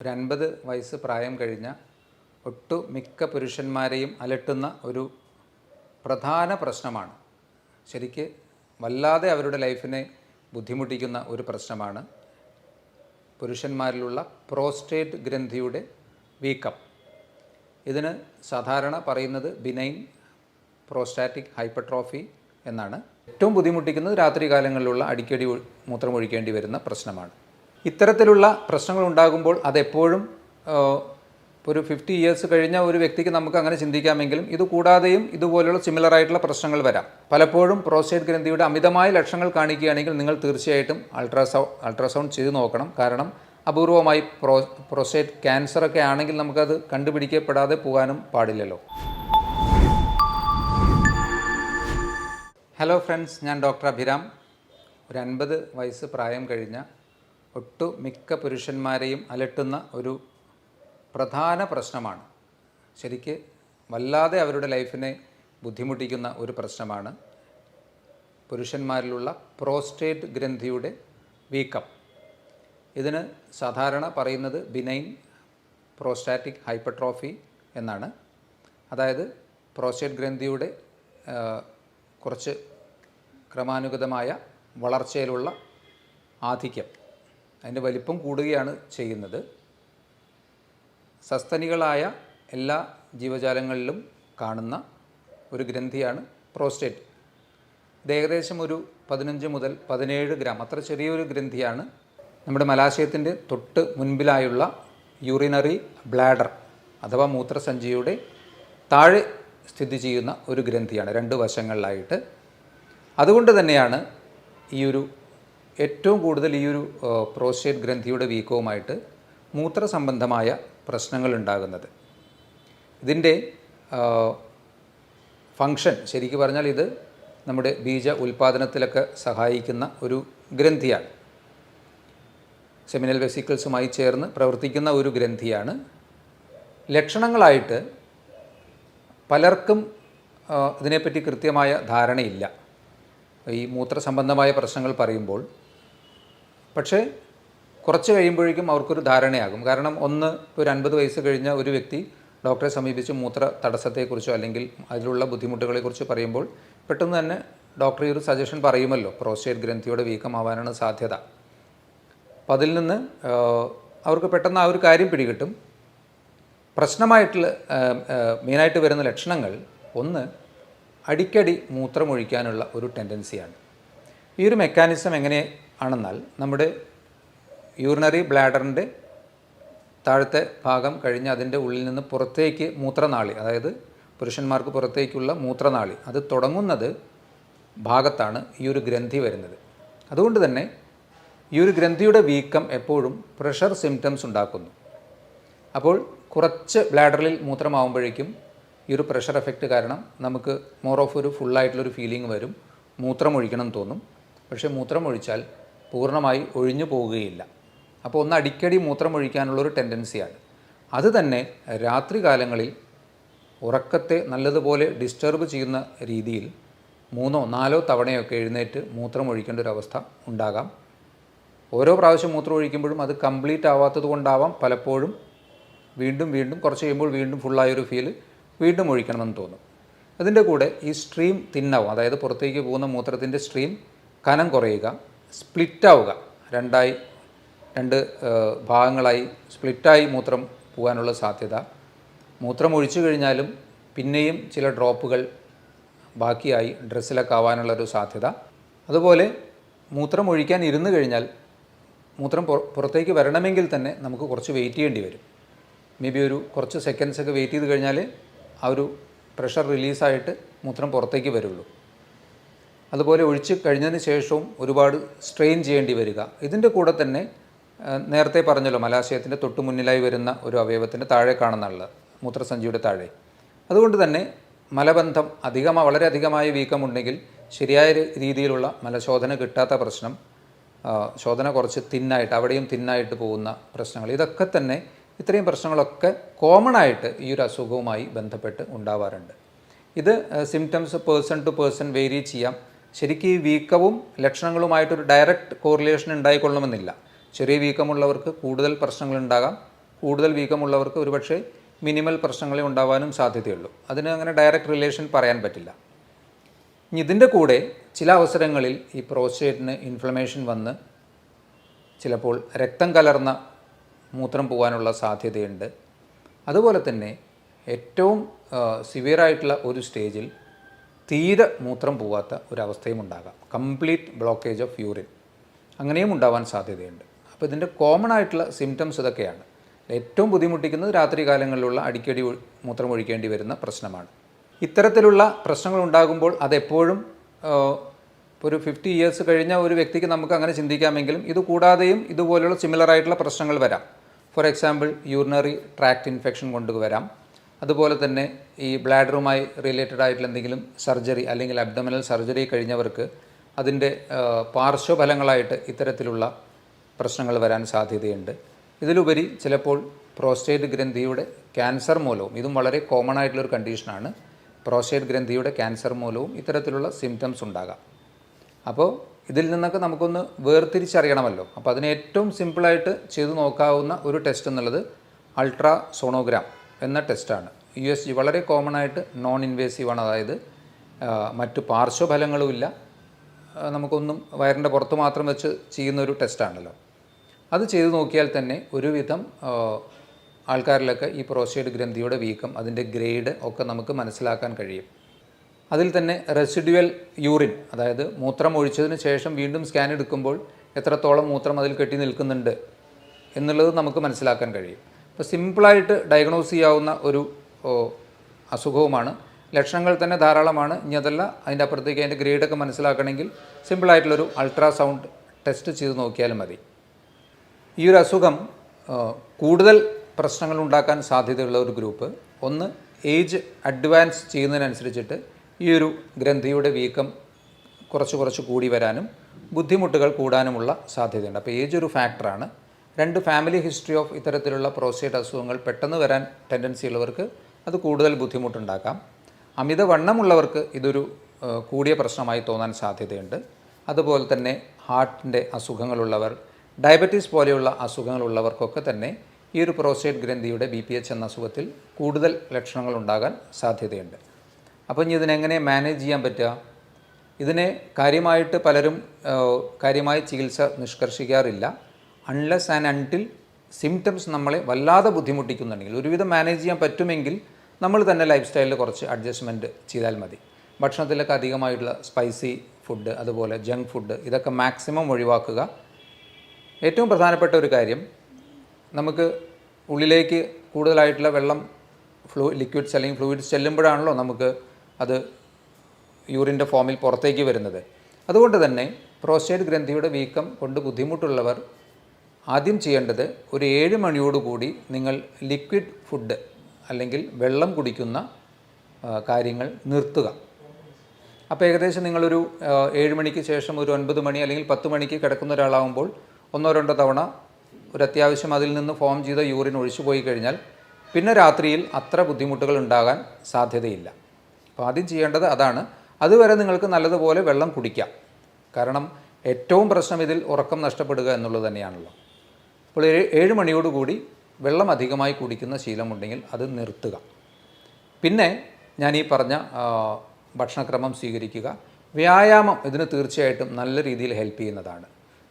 ഒരു 50 വയസ്സ് പ്രായം കഴിഞ്ഞ ഒട്ടുമിക്ക പുരുഷന്മാരെയും അലട്ടുന്ന ഒരു പ്രധാന പ്രശ്നമാണ്. ശരിക്ക് വല്ലാതെ അവരുടെ ലൈഫിനെ ബുദ്ധിമുട്ടിക്കുന്ന ഒരു പ്രശ്നമാണ് പുരുഷന്മാരിലുള്ള പ്രോസ്റ്റേറ്റ് ഗ്രന്ഥിയുടെ വീക്കം. ഇതിന് സാധാരണ പറയുന്നത് ബിനൈൻ പ്രോസ്റ്റാറ്റിക് ഹൈപ്പർട്രോഫി എന്നാണ്. ഏറ്റവും ബുദ്ധിമുട്ടിക്കുന്നത് രാത്രികാലങ്ങളിലുള്ള അടിക്കടി മൂത്രമൊഴിക്കേണ്ടി വരുന്ന പ്രശ്നമാണ്. ഇത്തരത്തിലുള്ള പ്രശ്നങ്ങൾ ഉണ്ടാകുമ്പോൾ അതെപ്പോഴും ഒരു 50 ഇയേഴ്സ് കഴിഞ്ഞ ഒരു വ്യക്തിക്ക് നമുക്ക് അങ്ങനെ ചിന്തിക്കാമെങ്കിലും ഇത് കൂടാതെയും ഇതുപോലുള്ള സിമിലർ ആയിട്ടുള്ള പ്രശ്നങ്ങൾ വരാം. പലപ്പോഴും പ്രോസ്റ്റേറ്റ് ഗ്രന്ഥിയുടെ അമിതമായ ലക്ഷണങ്ങൾ കാണിക്കുകയാണെങ്കിൽ നിങ്ങൾ തീർച്ചയായിട്ടും അൾട്രാസൗണ്ട് ചെയ്ത് നോക്കണം. കാരണം അപൂർവമായി പ്രോസ്റ്റേറ്റ് ക്യാൻസറൊക്കെ ആണെങ്കിൽ നമുക്കത് കണ്ടുപിടിക്കപ്പെടാതെ പോകാനും പാടില്ലല്ലോ. ഹലോ ഫ്രണ്ട്സ്, ഞാൻ ഡോക്ടർ അഭിരാം. ഒരു 50 വയസ്സ് പ്രായം കഴിഞ്ഞ ഒട്ടുമിക്ക പുരുഷന്മാരെയും അലട്ടുന്ന ഒരു പ്രധാന പ്രശ്നമാണ്. ശരിക്ക് വല്ലാതെ അവരുടെ ലൈഫിനെ ബുദ്ധിമുട്ടിക്കുന്ന ഒരു പ്രശ്നമാണ് പുരുഷന്മാരിലുള്ള പ്രോസ്റ്റേറ്റ് ഗ്രന്ഥിയുടെ വീക്കം. ഇതിന് സാധാരണ പറയുന്നത് ബിനൈൻ പ്രോസ്റ്റാറ്റിക് ഹൈപ്പർട്രോഫി എന്നാണ്. അതായത് പ്രോസ്റ്റേറ്റ് ഗ്രന്ഥിയുടെ കുറച്ച് ക്രമാനുഗതമായ വളർച്ചയിലുള്ള ആധിക്യം, അതിൻ്റെ വലിപ്പം കൂടുകയാണ് ചെയ്യുന്നത്. സസ്തനികളായ എല്ലാ ജീവജാലങ്ങളിലും കാണുന്ന ഒരു ഗ്രന്ഥിയാണ് പ്രോസ്റ്റേറ്റ്. ഇത് ഏകദേശം ഒരു 15 മുതൽ 17 ഗ്രാം, അത്ര ചെറിയൊരു ഗ്രന്ഥിയാണ്. നമ്മുടെ മലാശയത്തിൻ്റെ തൊട്ട് മുൻപിലായുള്ള യൂറിനറി ബ്ലാഡർ അഥവാ മൂത്രസഞ്ചിയുടെ താഴെ സ്ഥിതി ചെയ്യുന്ന ഒരു ഗ്രന്ഥിയാണ്, 2 വശങ്ങളിലായിട്ട്. അതുകൊണ്ട് തന്നെയാണ് ഏറ്റവും കൂടുതൽ ഈ ഒരു പ്രോസ്റ്റേറ്റ് ഗ്രന്ഥിയുടെ വീക്കവുമായിട്ട് മൂത്രസംബന്ധമായ പ്രശ്നങ്ങൾ ഉണ്ടാകുന്നത്. ഇതിൻ്റെ ഫങ്ഷൻ ശരിക്കും പറഞ്ഞാൽ ഇത് നമ്മുടെ ബീജ ഉൽപ്പാദനത്തിലൊക്കെ സഹായിക്കുന്ന ഒരു ഗ്രന്ഥിയാണ്. സെമിനൽ വെസിക്കിൾസുമായി ചേർന്ന് പ്രവർത്തിക്കുന്ന ഒരു ഗ്രന്ഥിയാണ്. ലക്ഷണങ്ങളായിട്ട് പലർക്കും ഇതിനെപ്പറ്റി കൃത്യമായ ധാരണയില്ല ഈ മൂത്രസംബന്ധമായ പ്രശ്നങ്ങൾ പറയുമ്പോൾ. പക്ഷേ കുറച്ച് കഴിയുമ്പോഴേക്കും അവർക്കൊരു ധാരണയാകും. കാരണം ഒരു 50 വയസ്സ് കഴിഞ്ഞ ഒരു വ്യക്തി ഡോക്ടറെ സമീപിച്ച് മൂത്ര തടസ്സത്തെക്കുറിച്ചോ അല്ലെങ്കിൽ അതിലുള്ള ബുദ്ധിമുട്ടുകളെക്കുറിച്ച് പറയുമ്പോൾ പെട്ടെന്ന് തന്നെ ഡോക്ടർ ഈ ഒരു സജഷൻ പറയുമല്ലോ, പ്രോസ്റ്റേറ്റ് ഗ്രന്ഥിയുടെ വീക്കമാവാനാണ് സാധ്യത. അപ്പം അതിൽ നിന്ന് അവർക്ക് പെട്ടെന്ന് ആ ഒരു കാര്യം പിടികിട്ടും. പ്രശ്നമായിട്ടുള്ള മെയിനായിട്ട് വരുന്ന ലക്ഷണങ്ങൾ, ഒന്ന്, അടിക്കടി മൂത്രമൊഴിക്കാനുള്ള ഒരു ടെൻഡൻസിയാണ്. ഈ ഒരു മെക്കാനിസം എങ്ങനെയാണെന്നാൽ, നമ്മുടെ യൂറിനറി ബ്ലാഡറിൻ്റെ താഴത്തെ ഭാഗം കഴിഞ്ഞ് അതിൻ്റെ ഉള്ളിൽ നിന്ന് പുറത്തേക്ക് മൂത്രനാളി, അതായത് പുരുഷന്മാർക്ക് പുറത്തേക്കുള്ള മൂത്രനാളി, അത് തുടങ്ങുന്നത് ഭാഗത്താണ് ഈ ഒരു ഗ്രന്ഥി വരുന്നത്. അതുകൊണ്ട് തന്നെ ഈ ഒരു ഗ്രന്ഥിയുടെ വീക്കം എപ്പോഴും പ്രഷർ സിംറ്റംസ് ഉണ്ടാക്കുന്നു. അപ്പോൾ കുറച്ച് ബ്ലാഡറിൽ മൂത്രമാവുമ്പോഴേക്കും ഈ ഒരു പ്രഷർ എഫക്റ്റ് കാരണം നമുക്ക് മോർ ഓഫ് ഒരു ഫുള്ളായിട്ടുള്ളൊരു ഫീലിംഗ് വരും, മൂത്രമൊഴിക്കണം തോന്നും. പക്ഷേ മൂത്രമൊഴിച്ചാൽ പൂർണ്ണമായി ഒഴിഞ്ഞു പോവുകയില്ല. അപ്പോൾ അടിക്കടി മൂത്രമൊഴിക്കാനുള്ളൊരു ടെൻഡൻസിയാണ്. അത് തന്നെ രാത്രി കാലങ്ങളിൽ ഉറക്കത്തെ നല്ലതുപോലെ ഡിസ്റ്റർബ് ചെയ്യുന്ന രീതിയിൽ 3ഓ 4ഓ തവണയൊക്കെ എഴുന്നേറ്റ് മൂത്രമൊഴിക്കേണ്ട ഒരു അവസ്ഥ ഉണ്ടാകാം. ഓരോ പ്രാവശ്യം മൂത്രമൊഴിക്കുമ്പോഴും അത് കംപ്ലീറ്റ് ആവാത്തത് കൊണ്ടാവാം പലപ്പോഴും വീണ്ടും കുറച്ച് കഴിയുമ്പോൾ വീണ്ടും ഫുള്ളായൊരു ഫീൽ, വീണ്ടും ഒഴിക്കണമെന്ന് തോന്നും. അതിൻ്റെ കൂടെ ഈ സ്ട്രീം തിന്നാവും, അതായത് പുറത്തേക്ക് പോകുന്ന മൂത്രത്തിൻ്റെ സ്ട്രീം കനം കുറയുക, സ്പ്ലിറ്റാവുക, 2 ഭാഗങ്ങളായി സ്പ്ലിറ്റായി മൂത്രം പോകാനുള്ള സാധ്യത. മൂത്രം ഒഴിച്ചു കഴിഞ്ഞാലും പിന്നെയും ചില ഡ്രോപ്പുകൾ ബാക്കിയായി ഡ്രസ്സിലൊക്കെ ആവാനുള്ളൊരു സാധ്യത. അതുപോലെ മൂത്രം ഒഴിക്കാൻ ഇരുന്ന് കഴിഞ്ഞാൽ മൂത്രം പുറത്തേക്ക് വരണമെങ്കിൽ തന്നെ നമുക്ക് കുറച്ച് വെയിറ്റ് ചെയ്യേണ്ടി വരും. മേ ബി കുറച്ച് സെക്കൻഡ്സൊക്കെ വെയിറ്റ് ചെയ്ത് കഴിഞ്ഞാൽ ആ ഒരു പ്രഷർ റിലീസായിട്ട് മൂത്രം പുറത്തേക്ക് വരുള്ളൂ. അതുപോലെ ഒഴിച്ച് കഴിഞ്ഞതിന് ശേഷവും ഒരുപാട് സ്ട്രെയിൻ ചെയ്യേണ്ടി വരിക. ഇതിൻ്റെ കൂടെ തന്നെ നേരത്തെ പറഞ്ഞല്ലോ, മലാശയത്തിൻ്റെ തൊട്ട് മുന്നിലായി വരുന്ന ഒരു അവയവത്തിൻ്റെ താഴെ കാണുന്നുള്ള മൂത്രസഞ്ചിയുടെ താഴെ. അതുകൊണ്ട് തന്നെ മലബന്ധം വളരെ അധികമായ വീക്കമുണ്ടെങ്കിൽ ശരിയായ രീതിയിലുള്ള മലശോധന കിട്ടാത്ത പ്രശ്നം, ശോധന കുറച്ച് തിന്നായിട്ട് അവിടെയും തിന്നായിട്ട് പോകുന്ന പ്രശ്നങ്ങൾ, ഇതൊക്കെ തന്നെ ഇത്രയും പ്രശ്നങ്ങളൊക്കെ കോമൺ ആയിട്ട് ഈ ഒരു അസുഖവുമായി ബന്ധപ്പെട്ട് ഉണ്ടാവാറുണ്ട്. ഇത് symptoms person to person vary ചെയ്യാം. ശരിക്കും ഈ വീക്കവും ലക്ഷണങ്ങളുമായിട്ടൊരു ഡയറക്റ്റ് കോറിലേഷൻ ഉണ്ടായിക്കൊള്ളണമെന്നില്ല. ചെറിയ വീക്കമുള്ളവർക്ക് കൂടുതൽ പ്രശ്നങ്ങളുണ്ടാകാം, കൂടുതൽ വീക്കമുള്ളവർക്ക് ഒരുപക്ഷെ മിനിമൽ പ്രശ്നങ്ങളെ ഉണ്ടാവാനും സാധ്യതയുള്ളൂ. അതിന് അങ്ങനെ ഡയറക്റ്റ് റിലേഷൻ പറയാൻ പറ്റില്ല. ഇനി ഇതിൻ്റെ കൂടെ ചില അവസരങ്ങളിൽ ഈ പ്രോസ്റ്റേറ്റിന് ഇൻഫ്ലമേഷൻ വന്ന് ചിലപ്പോൾ രക്തം കലർന്ന മൂത്രം പോകാനുള്ള സാധ്യതയുണ്ട്. അതുപോലെ തന്നെ ഏറ്റവും സിവിയറായിട്ടുള്ള ഒരു സ്റ്റേജിൽ തീരെ മൂത്രം പോകാത്ത ഒരവസ്ഥയും ഉണ്ടാകാം. കംപ്ലീറ്റ് ബ്ലോക്കേജ് ഓഫ് യൂറിൻ അങ്ങനെയും ഉണ്ടാവാൻ സാധ്യതയുണ്ട്. അപ്പോൾ ഇതിൻ്റെ കോമൺ ആയിട്ടുള്ള സിംറ്റംസ് ഇതൊക്കെയാണ്. ഏറ്റവും ബുദ്ധിമുട്ടിക്കുന്നത് രാത്രി കാലങ്ങളിലുള്ള അടിക്കടി മൂത്രം ഒഴിക്കേണ്ടി വരുന്ന പ്രശ്നമാണ്. ഇത്തരത്തിലുള്ള പ്രശ്നങ്ങൾ ഉണ്ടാകുമ്പോൾ അതെപ്പോഴും ഒരു 50 ഇയേഴ്സ് കഴിഞ്ഞ ഒരു വ്യക്തിക്ക് നമുക്ക് അങ്ങനെ ചിന്തിക്കാമെങ്കിലും ഇത് കൂടാതെയും ഇതുപോലുള്ള സിമിലർ ആയിട്ടുള്ള പ്രശ്നങ്ങൾ വരാം. For example urinary tract infection കൊണ്ട് വരാം. അതുപോലെ തന്നെ ഈ ബ്ലാഡറുമായി റിലേറ്റഡ് ആയിട്ടുള്ള എന്തെങ്കിലും സർജറി അല്ലെങ്കിൽ അബ്ഡോമിനൽ സർജറി കഴിഞ്ഞവർക്ക് അതിൻ്റെ പാർശ്വഫലങ്ങളായിട്ട് ഇത്തരത്തിലുള്ള പ്രശ്നങ്ങൾ വരാൻ സാധ്യതയുണ്ട്. ഇതിലുപരി ചിലപ്പോൾ പ്രോസ്റ്റേറ്റ് ഗ്രന്ഥിയുടെ ക്യാൻസർ മൂലവും, ഇതും വളരെ കോമൺ ആയിട്ടുള്ളൊരു കണ്ടീഷനാണ്, പ്രോസ്റ്റേറ്റ് ഗ്രന്ഥിയുടെ ക്യാൻസർ മൂലവും ഇത്തരത്തിലുള്ള സിംറ്റംസ് ഉണ്ടാകാം. അപ്പോൾ ഇതിൽ നിന്നൊക്കെ നമുക്കൊന്ന് വേർതിരിച്ചറിയണമല്ലോ. അപ്പോൾ അതിന് ഏറ്റവും സിമ്പിളായിട്ട് ചെയ്തു നോക്കാവുന്ന ഒരു ടെസ്റ്റ് എന്നുള്ളത് അൾട്രാ സോണോഗ്രാം എന്ന ടെസ്റ്റാണ്. USG വളരെ കോമൺ ആയിട്ട് നോൺ ഇൻവേസീവാണ്. അതായത് മറ്റു പാർശ്വഫലങ്ങളുമില്ല, നമുക്കൊന്നും വയറിൻ്റെ പുറത്ത് മാത്രം വെച്ച് ചെയ്യുന്ന ഒരു ടെസ്റ്റാണല്ലോ. അത് ചെയ്തു നോക്കിയാൽ തന്നെ ഒരുവിധം ആൾക്കാരിലൊക്കെ ഈ പ്രോസ്റ്റേറ്റ് ഗ്രന്ഥിയുടെ വീക്കം, അതിൻ്റെ ഗ്രേഡ് ഒക്കെ നമുക്ക് മനസ്സിലാക്കാൻ കഴിയും. അതിൽ തന്നെ റെസിഡ്യുവൽ യൂറിൻ, അതായത് മൂത്രം ഒഴിച്ചതിന് ശേഷം വീണ്ടും സ്കാൻ എടുക്കുമ്പോൾ എത്രത്തോളം മൂത്രം അതിൽ കെട്ടി നിൽക്കുന്നുണ്ട് എന്നുള്ളത് നമുക്ക് മനസ്സിലാക്കാൻ കഴിയും. അപ്പോൾ സിമ്പിളായിട്ട് ഡയഗ്നോസ് ചെയ്യാവുന്ന ഒരു അസുഖവുമാണ്. ലക്ഷണങ്ങൾ തന്നെ ധാരാളമാണ്. ഇനി അതല്ല അതിൻ്റെ അപ്പുറത്തേക്ക് അതിൻ്റെ ഗ്രേഡൊക്കെ മനസ്സിലാക്കണമെങ്കിൽ സിമ്പിളായിട്ടുള്ളൊരു അൾട്രാസൗണ്ട് ടെസ്റ്റ് ചെയ്ത് നോക്കിയാലും മതി. ഈ ഒരു അസുഖം കൂടുതൽ പ്രശ്നങ്ങൾ ഉണ്ടാക്കാൻ സാധ്യതയുള്ള ഒരു ഗ്രൂപ്പ്, ഒന്ന് ഏജ് അഡ്വാൻസ് ചെയ്യുന്നതിനനുസരിച്ചിട്ട് ഈ ഒരു ഗ്രന്ഥിയുടെ വീക്കം കുറച്ച് കൂടി വരാനും ബുദ്ധിമുട്ടുകൾ കൂടാനുമുള്ള സാധ്യതയുണ്ട്. അപ്പോൾ ഏജ് ഒരു ഫാക്ടറാണ്. 2, ഫാമിലി ഹിസ്റ്ററി ഓഫ് ഇത്തരത്തിലുള്ള പ്രോസ്റ്റേറ്റ് അസുഖങ്ങൾ പെട്ടെന്ന് വരാൻ ടെൻഡൻസി ഉള്ളവർക്ക് അത് കൂടുതൽ ബുദ്ധിമുട്ടുണ്ടാക്കാം. അമിതവണ്ണമുള്ളവർക്ക് ഇതൊരു കൂടിയ പ്രശ്നമായി തോന്നാൻ സാധ്യതയുണ്ട്. അതുപോലെ തന്നെ ഹാർട്ടിൻ്റെ അസുഖങ്ങളുള്ളവർ, ഡയബറ്റീസ് പോലെയുള്ള അസുഖങ്ങളുള്ളവർക്കൊക്കെ തന്നെ ഈ ഒരു പ്രോസ്റ്റേറ്റ് ഗ്രന്ഥിയുടെ BPH എന്ന അസുഖത്തിൽ കൂടുതൽ ലക്ഷണങ്ങൾ ഉണ്ടാകാൻ സാധ്യതയുണ്ട്. അപ്പോൾ ഇനി ഇതിനെങ്ങനെ മാനേജ് ചെയ്യാൻ പറ്റുക? ഇതിനെ കാര്യമായിട്ട് പലരും കാര്യമായ ചികിത്സ നിഷ്കർഷിക്കാറില്ല. അൺലെസ് ആൻഡ് അൺടിൽ സിംറ്റംസ് നമ്മളെ വല്ലാതെ ബുദ്ധിമുട്ടിക്കുന്നുണ്ടെങ്കിൽ, ഒരുവിധം മാനേജ് ചെയ്യാൻ പറ്റുമെങ്കിൽ നമ്മൾ തന്നെ ലൈഫ് സ്റ്റൈലിൽ കുറച്ച് അഡ്ജസ്റ്റ്മെൻറ്റ് ചെയ്താൽ മതി. ഭക്ഷണത്തിലൊക്കെ അധികമായിട്ടുള്ള സ്പൈസി ഫുഡ്, അതുപോലെ ജങ്ക് ഫുഡ്, ഇതൊക്കെ മാക്സിമം ഒഴിവാക്കുക. ഏറ്റവും പ്രധാനപ്പെട്ട ഒരു കാര്യം, നമുക്ക് ഉള്ളിലേക്ക് കൂടുതലായിട്ടുള്ള വെള്ളം ലിക്വിഡ്സ് അല്ലെങ്കിൽ ഫ്ലൂയിഡ്സ് ചെല്ലുമ്പോഴാണല്ലോ നമുക്ക് അത് യൂറിൻ്റെ ഫോമിൽ പുറത്തേക്ക് വരുന്നത്. അതുകൊണ്ട് തന്നെ പ്രോസ്റ്റേറ്റ് ഗ്രന്ഥിയുടെ വീക്കം കൊണ്ട് ബുദ്ധിമുട്ടുള്ളവർ ആദ്യം ചെയ്യേണ്ടത് ഒരു 7 മണിയോടുകൂടി നിങ്ങൾ ലിക്വിഡ് ഫുഡ് അല്ലെങ്കിൽ വെള്ളം കുടിക്കുന്ന കാര്യങ്ങൾ നിർത്തുക. അപ്പോൾ ഏകദേശം നിങ്ങളൊരു 7 മണിക്ക് ശേഷം ഒരു 9 മണി അല്ലെങ്കിൽ 10 മണിക്ക് കിടക്കുന്ന ഒരാളാകുമ്പോൾ 1-2 തവണ ഒരു അത്യാവശ്യം അതിൽ നിന്ന് ഫോം ചെയ്ത യൂറിൻ ഒഴിച്ചു പോയി കഴിഞ്ഞാൽ പിന്നെ രാത്രിയിൽ അത്ര ബുദ്ധിമുട്ടുകൾ ഉണ്ടാകാൻ സാധ്യതയില്ല. അപ്പോൾ ആദ്യം ചെയ്യേണ്ടത് അതാണ്. അതുവരെ നിങ്ങൾക്ക് നല്ലതുപോലെ വെള്ളം കുടിക്കാം. കാരണം ഏറ്റവും പ്രശ്നം ഇതിൽ ഉറക്കം നഷ്ടപ്പെടുക എന്നുള്ളത് തന്നെയാണല്ലോ. അപ്പോൾ 7 മണിയോടുകൂടി വെള്ളം അധികമായി കുടിക്കുന്ന ശീലമുണ്ടെങ്കിൽ അത് നിർത്തുക. പിന്നെ ഞാൻ ഈ പറഞ്ഞ ഭക്ഷണക്രമം സ്വീകരിക്കുക. വ്യായാമം ഇതിന് തീർച്ചയായിട്ടും നല്ല രീതിയിൽ ഹെൽപ്പ് ചെയ്യുന്നതാണ്.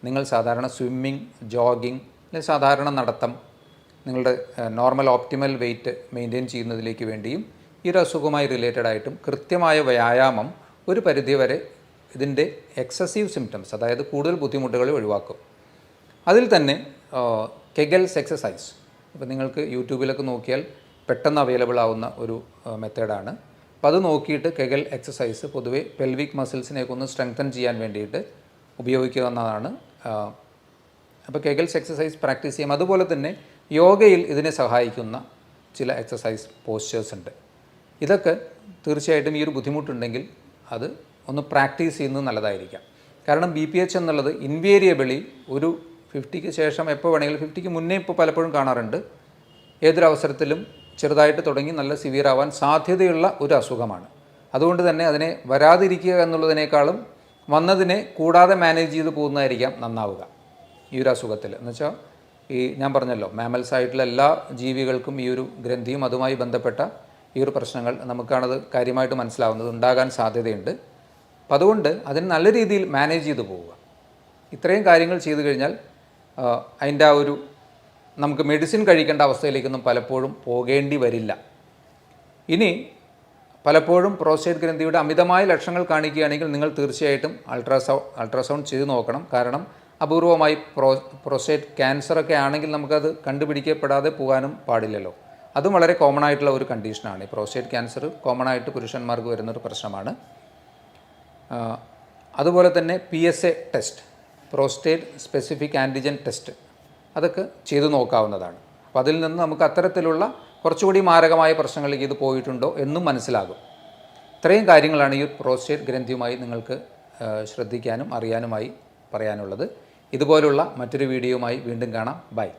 നിങ്ങൾ സാധാരണ സ്വിമ്മിങ്, ജോഗിങ് അല്ലെങ്കിൽ സാധാരണ നടത്തം, നിങ്ങളുടെ നോർമൽ ഓപ്റ്റിമൽ വെയ്റ്റ് മെയിൻറ്റെയിൻ ചെയ്യുന്നതിലേക്ക് വേണ്ടിയും ഈ ഒരു അസുഖവുമായി റിലേറ്റഡ് ആയിട്ടും കൃത്യമായ വ്യായാമം ഒരു പരിധിവരെ ഇതിൻ്റെ എക്സസീവ് സിംറ്റംസ്, അതായത് കൂടുതൽ ബുദ്ധിമുട്ടുകൾ ഒഴിവാക്കും. അതിൽ തന്നെ കെഗൽസ് എക്സസൈസ്, ഇപ്പോൾ നിങ്ങൾക്ക് യൂട്യൂബിലൊക്കെ നോക്കിയാൽ പെട്ടെന്ന് അവൈലബിൾ ആവുന്ന ഒരു മെത്തേഡാണ്. അപ്പോൾ അത് നോക്കിയിട്ട് കെഗൽ എക്സസൈസ് പൊതുവെ പെൽവിക് മസിൽസിനെയൊക്കെ ഒന്ന് സ്ട്രെങ്തൻ ചെയ്യാൻ വേണ്ടിയിട്ട് ഉപയോഗിക്കാവുന്നതാണ്. അപ്പോൾ കെഗൽസ് എക്സസൈസ് പ്രാക്ടീസ് ചെയ്യാം. അതുപോലെ തന്നെ യോഗയിൽ ഇതിനെ സഹായിക്കുന്ന ചില എക്സസൈസ് പോസ്ചേഴ്സ് ഉണ്ട്. ഇതൊക്കെ തീർച്ചയായിട്ടും ഈ ഒരു ബുദ്ധിമുട്ടുണ്ടെങ്കിൽ അത് ഒന്ന് പ്രാക്ടീസ് ചെയ്യുന്നത് നല്ലതായിരിക്കാം. കാരണം BPH എന്നുള്ളത് ഇൻവേരിയബിളി ഒരു 50ക്ക് ശേഷം എപ്പോൾ വേണമെങ്കിലും, 50ക്ക് മുന്നേ ഇപ്പോൾ പലപ്പോഴും കാണാറുണ്ട്, ഏതൊരവസരത്തിലും ചെറുതായിട്ട് തുടങ്ങി നല്ല സിവിയർ ആവാൻ സാധ്യതയുള്ള ഒരു അസുഖമാണ്. അതുകൊണ്ട് തന്നെ അതിനെ വരാതിരിക്കുക എന്നുള്ളതിനേക്കാളും വന്നതിനെ കൂടാതെ മാനേജ് ചെയ്ത് പോകുന്നതായിരിക്കാം നന്നാവുക ഈ ഒരു അസുഖത്തിൽ. എന്നുവെച്ചാൽ ഞാൻ പറഞ്ഞല്ലോ മാമൽസ് ആയിട്ടുള്ള എല്ലാ ജീവികൾക്കും ഈ ഒരു ഗ്രന്ഥിയും അതുമായി ബന്ധപ്പെട്ട ഈ ഒരു പ്രശ്നങ്ങൾ നമുക്കാണത് കാര്യമായിട്ട് മനസ്സിലാവുന്നത്, ഉണ്ടാകാൻ സാധ്യതയുണ്ട്. അപ്പം അതുകൊണ്ട് അതിന് നല്ല രീതിയിൽ മാനേജ് ചെയ്ത് പോവുക. ഇത്രയും കാര്യങ്ങൾ ചെയ്തു കഴിഞ്ഞാൽ അതിൻ്റെ ആ ഒരു നമുക്ക് മെഡിസിൻ കഴിക്കേണ്ട അവസ്ഥയിലേക്കൊന്നും പലപ്പോഴും പോകേണ്ടി വരില്ല. ഇനി പലപ്പോഴും പ്രോസ്റ്റേറ്റ് ഗ്രന്ഥിയുടെ അമിതമായ ലക്ഷണങ്ങൾ കാണിക്കുകയാണെങ്കിൽ നിങ്ങൾ തീർച്ചയായിട്ടും അൾട്രാസൗണ്ട് ചെയ്ത് നോക്കണം. കാരണം അപൂർവമായി പ്രോസ്റ്റേറ്റ് ക്യാൻസറൊക്കെ ആണെങ്കിൽ നമുക്കത് കണ്ടുപിടിക്കപ്പെടാതെ പോകാനും പാടില്ലല്ലോ. അതും വളരെ കോമൺ ആയിട്ടുള്ള ഒരു കണ്ടീഷനാണ്. ഈ പ്രോസ്റ്റേറ്റ് ക്യാൻസർ കോമൺ ആയിട്ട് പുരുഷന്മാർക്ക് വരുന്നൊരു പ്രശ്നമാണ്. അതുപോലെ തന്നെ PSA test, prostate specific antigen test, അതൊക്കെ ചെയ്തു നോക്കാവുന്നതാണ്. അപ്പോൾ അതിൽ നിന്ന് നമുക്ക് അത്തരത്തിലുള്ള കുറച്ചുകൂടി മാരകമായ പ്രശ്നങ്ങളിലേക്ക് ഇത് പോയിട്ടുണ്ടോ എന്നും മനസ്സിലാകും. ഇത്രയും കാര്യങ്ങളാണ് ഈ പ്രോസ്റ്റേറ്റ് ഗ്രന്ഥിയുമായി നിങ്ങൾക്ക് ശ്രദ്ധിക്കാനും അറിയാനുമായി പറയാനുള്ളത്. ഇതുപോലുള്ള മറ്റൊരു വീഡിയോയുമായി വീണ്ടും കാണാം. ബൈ.